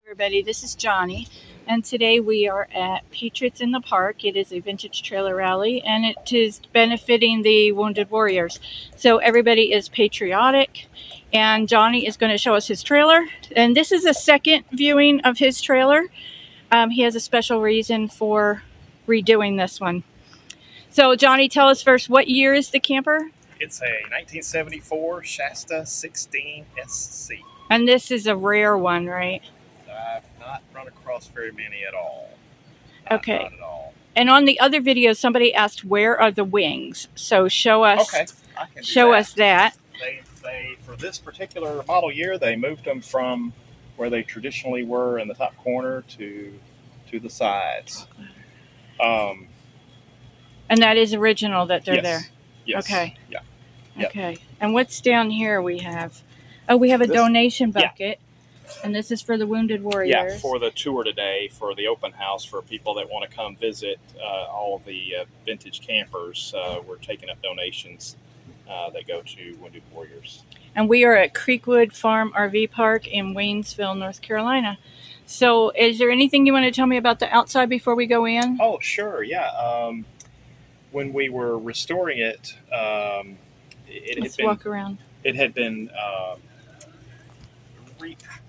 Everybody, this is Johnny, and today we are at Patriots in the Park. It is a vintage trailer rally, and it is benefiting the Wounded Warriors. So everybody is patriotic, and Johnny is going to show us his trailer. And this is a second viewing of his trailer. He has a special reason for redoing this one. So Johnny, tell us first, what year is the camper? It's a 1974 Shasta 16SC. And this is a rare one, right? I've not run across very many at all. Okay. Not at all. And on the other video, somebody asked, where are the wings? So show us. Okay, I can show us that. They for this particular model year, they moved them from where they traditionally were in the top corner to the sides. And that is original that they're there. Yes. Okay. Yeah. Okay. And what's down here we have? Oh, we have a donation bucket. And this is for the Wounded Warriors. Yeah, for the tour today, for the open house, for people that want to come visit all of the vintage campers. We're taking up donations that go to Wounded Warriors. And we are at Creekwood Farm RV Park in Waynesville, North Carolina. So is there anything you want to tell me about the outside before we go in? Oh, sure, yeah. When we were restoring it, Let's walk around. It had been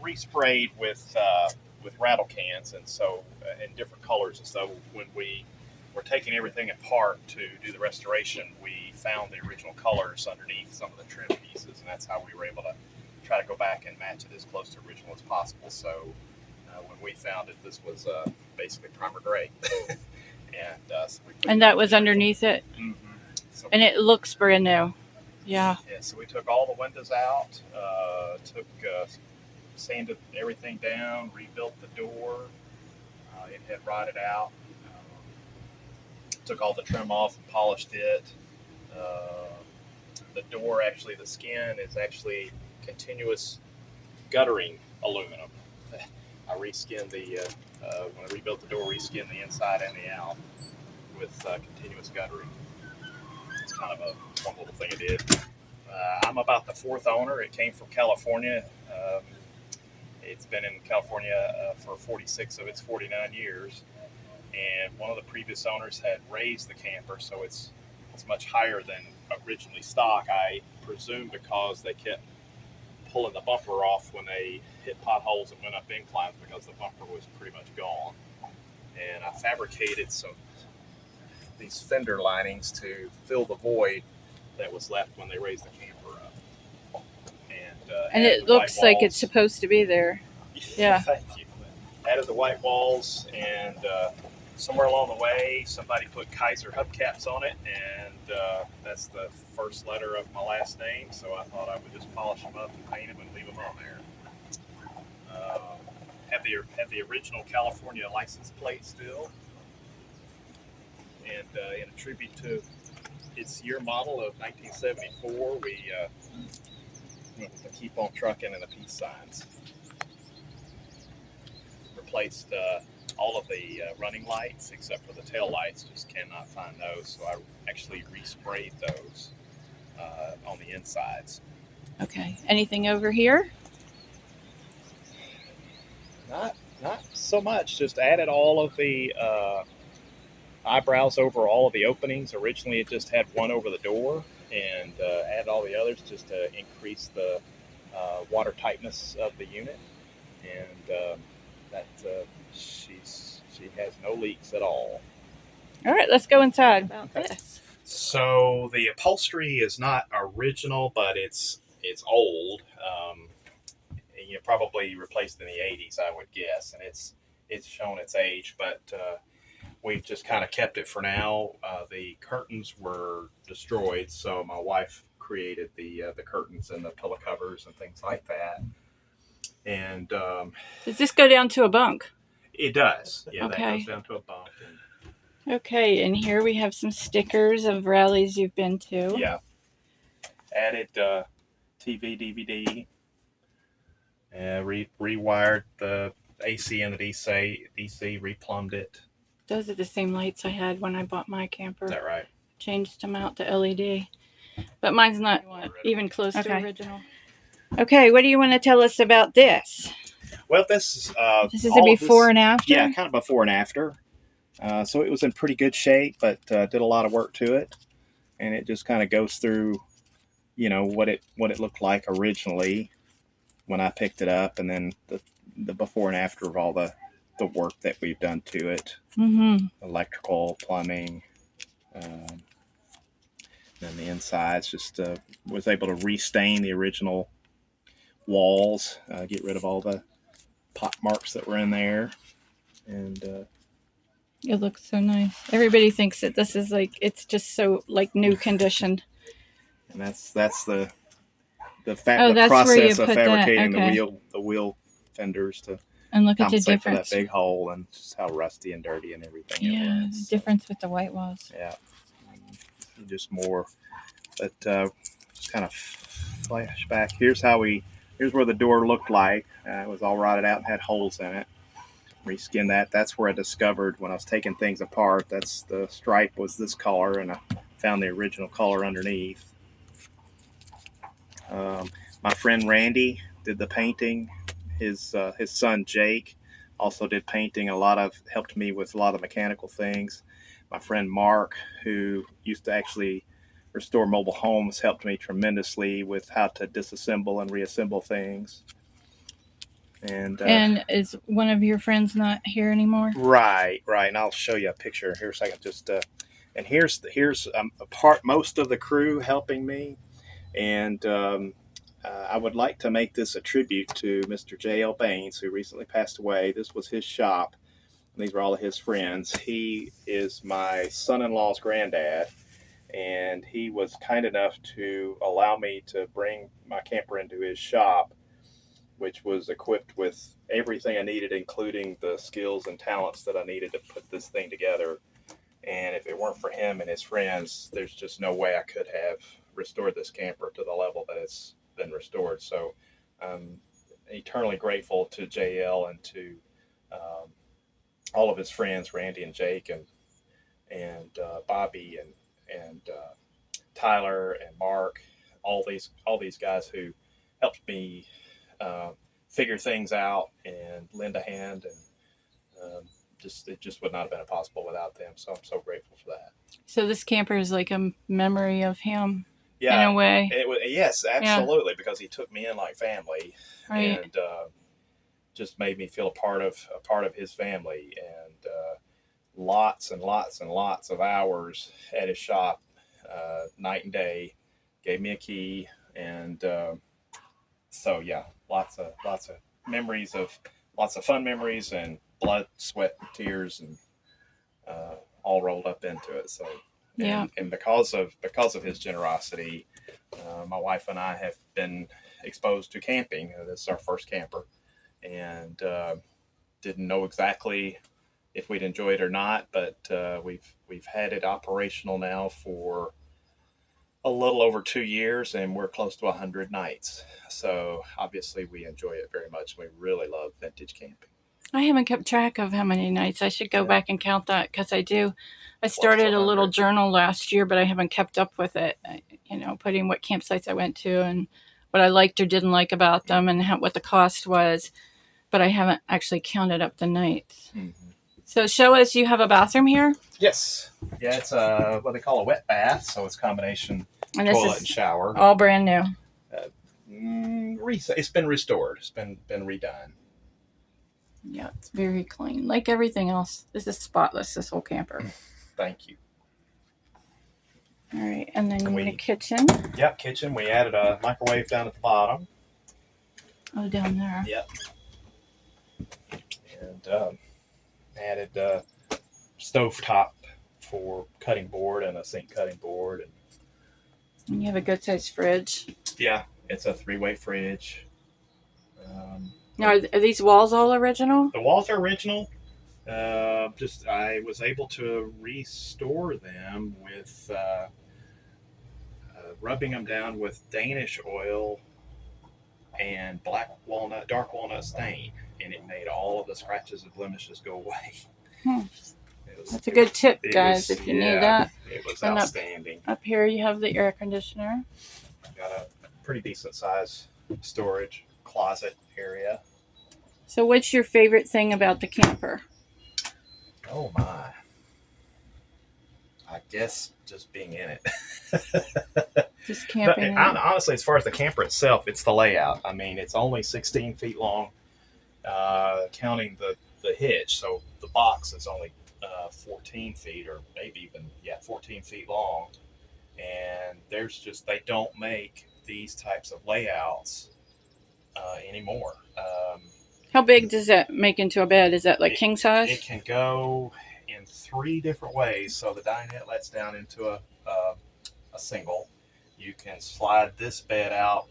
resprayed with rattle cans, and so in different colors. And so when we were taking everything apart to do the restoration, we found the original colors underneath some of the trim pieces, and that's how we were able to try to go back and match it as close to original as possible. So when we found it, this was basically primer gray. And that was underneath it? Mm-hmm. So and it looks brand new. Yeah. Yeah, so we took all the windows out, sanded everything down, rebuilt the door. It had rotted out. Took all the trim off and polished it. The door, actually, the skin is actually continuous guttering aluminum. I reskinned when I rebuilt the door, reskinned the inside and the out with continuous guttering. It's kind of a one little thing I did. I'm about the fourth owner. It came from California. It's been in California for 46 of its 49 years. And one of the previous owners had raised the camper, so it's much higher than originally stock. I presume because they kept pulling the bumper off when they hit potholes and went up inclines, because the bumper was pretty much gone. And I fabricated these fender linings to fill the void that was left when they raised the camper up. And it looks like it's supposed to be there. Yeah. Thank you. Added the white walls, and somewhere along the way, somebody put Kaiser hubcaps on it, and that's the first letter of my last name, so I thought I would just polish them up and paint them and leave them on there. Have the original California license plate still, and in a tribute to its year model of 1974, we went with the Keep On Truckin' and the peace signs. Replaced all of the running lights except for the tail lights. Just cannot find those, so I actually resprayed those on the insides. Okay. Anything over here? Not so much. Just added all of the eyebrows over all of the openings. Originally, it just had one over the door, and added all the others just to increase the water tightness of the unit. And she has no leaks at all. All right, let's go inside about this. So the upholstery is not original, but it's old. Probably replaced in the 80s, I would guess, and it's shown its age. But we've just kind of kept it for now. The curtains were destroyed, so my wife created the curtains and the pillow covers and things like that. And does this go down to a bunk? It does. Yeah, okay. That goes down to a bunk. Okay, and here we have some stickers of rallies you've been to. Yeah. Added TV, DVD. Rewired the AC and the DC, replumbed it. Those are the same lights I had when I bought my camper. Is that right? Changed them out to LED. But mine's not even close to original. Okay, what do you want to tell us about this? Well, this This is a all of before this, and after? yeah, kind of before and after. So it was in pretty good shape, but did a lot of work to it, and it just kind of goes through, what it looked like originally when I picked it up, and then the before and after of all the work that we've done to it, electrical, plumbing, um, and the insides. Just was able to restain the original walls, get rid of all the pot marks that were in there, and It looks so nice. Everybody thinks that this is like, it's just so like new condition. and that's the Oh, the that's where you process of put that. fabricating Okay. the wheel fenders to And look at the compensate for that difference. big hole and just how rusty and dirty and everything it Yeah, was. the difference with the white walls. Yeah, just more. But just kind of flashback. Here's where the door looked like. It was all rotted out and had holes in it. Reskinned that. That's where I discovered when I was taking things apart. That's the stripe was this color, and I found the original color underneath. My friend Randy did the painting. His son Jake also did painting. Helped me with a lot of mechanical things. My friend Mark, who used to actually restore mobile homes, helped me tremendously with how to disassemble and reassemble things. And is one of your friends not here anymore? Right, and I'll show you a picture here a second. Just and here's a part most of the crew helping me, and I would like to make this a tribute to Mr. J.L. Baines, who recently passed away. This was his shop. These were all of his friends. He is my son-in-law's granddad, and he was kind enough to allow me to bring my camper into his shop, which was equipped with everything I needed, including the skills and talents that I needed to put this thing together. And if it weren't for him and his friends, there's just no way I could have restored this camper to the level that it's been restored. So I'm eternally grateful to JL and to all of his friends, Randy and Jake and Bobby and Tyler and Mark, all these guys who helped me figure things out and lend a hand, and it just would not have been possible without them. So I'm so grateful for that. So this camper is like a memory of him, Yeah, in a way. Yes, absolutely, because he took me in like family, Right. and just made me feel a part of his family, and lots and lots and lots of hours at his shop, night and day. Gave me a key, and so yeah, lots of memories of lots of fun memories and blood, sweat, and tears, and all rolled up into it. So Yeah. and because of his generosity, my wife and I have been exposed to camping. This is our first camper, and didn't know exactly if we'd enjoy it or not, but we've had it operational now for a little over 2 years, and we're close to 100 nights. So obviously we enjoy it very much. We really love vintage camping. I haven't kept track of how many nights. I should go back and count that, because I do. I Close to started a little 100. journal last year, but I haven't kept up with it. Putting what campsites I went to and what I liked or didn't like about them, and what the cost was. But I haven't actually counted up the nights. Mm-hmm. So show us, you have a bathroom here? Yes. Yeah, it's what they call a wet bath, so it's a combination And toilet and shower. All brand new. It's been restored. It's been redone. Yeah, it's very clean. Like everything else, this is spotless, this whole camper. Thank you. All right, and then the kitchen. Yep, kitchen. We added a microwave down at the bottom. Oh, down there. Yep. And added stovetop for cutting board and a sink cutting board. And you have a good sized fridge. Yeah, it's a 3-way fridge. Now, are these walls all original? The walls are original. Just I was able to restore them with rubbing them down with Danish oil and dark walnut stain, and it made all of the scratches and blemishes go away. That's a good tip, guys, if you need that. It was outstanding. Up here you have the air conditioner. Got a pretty decent size storage closet area. So what's your favorite thing about the camper? Oh my. I guess just being in it. Just camping. Honestly, as far as the camper itself, it's the layout. I mean, it's only 16 feet long, counting the hitch. So the box is only 14 feet, or maybe even 14 feet long. And they don't make these types of layouts anymore. How big does that make into a bed? Is that like king size? It can go in 3 different ways. So the dinette lets down into a single. You can slide this bed out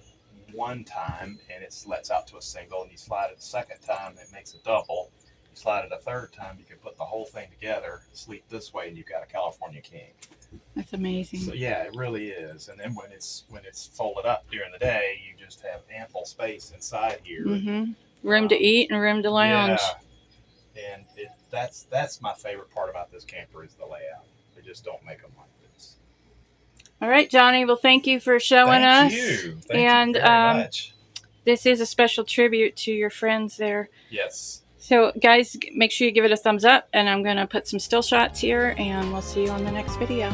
one time and it lets out to a single, and you slide it a second time, it makes a double. You slide it a third time, you can put the whole thing together, sleep this way, and you've got a California king. That's amazing. So yeah, it really is. And then when it's folded up during the day, you just have ample space inside here. Mm-hmm. Room to eat and room to lounge. Yeah. And that's my favorite part about this camper is the layout. They just don't make them like this. All right, Johnny. Well, thank you for showing us. Thank you very much. This is a special tribute to your friends there. Yes. So, guys, make sure you give it a thumbs up, and I'm going to put some still shots here, and we'll see you on the next video.